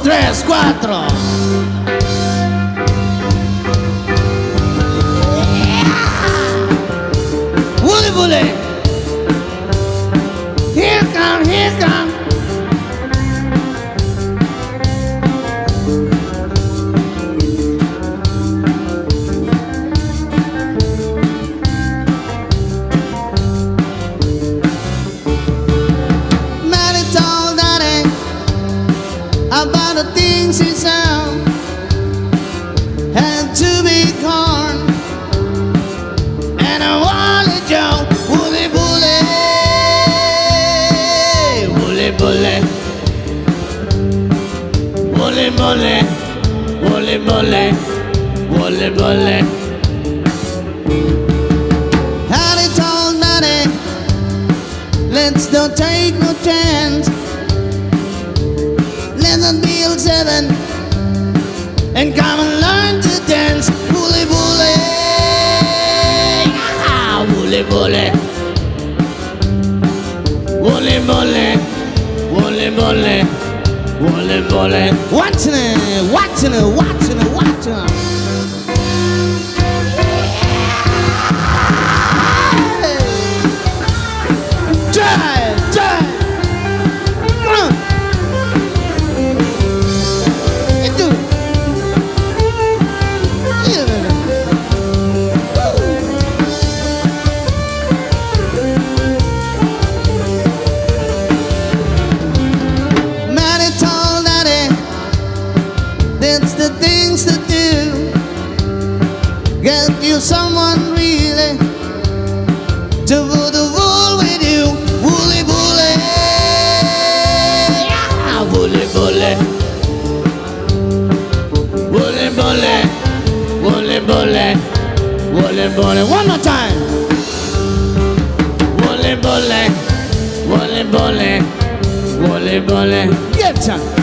3, 4. Wole bole, wole bole. And he told Daddy, let's don't take no chance. Let's not be all seven and come and learn to dance. Wole bole, ah, wole bole, wole bole, wole bole, wole bole. Watching it, watching it, watching it, watching it. Drive, drive. Come on. You do it. Yeah. Manny told Daddy, that's the things to do. Get you someone really to put the wool with you. Woolly bully, yeah, woolly bully, woolly bully, woolly bully, woolly bully. One more time. Woolly bully, woolly bully, woolly bully. Get some.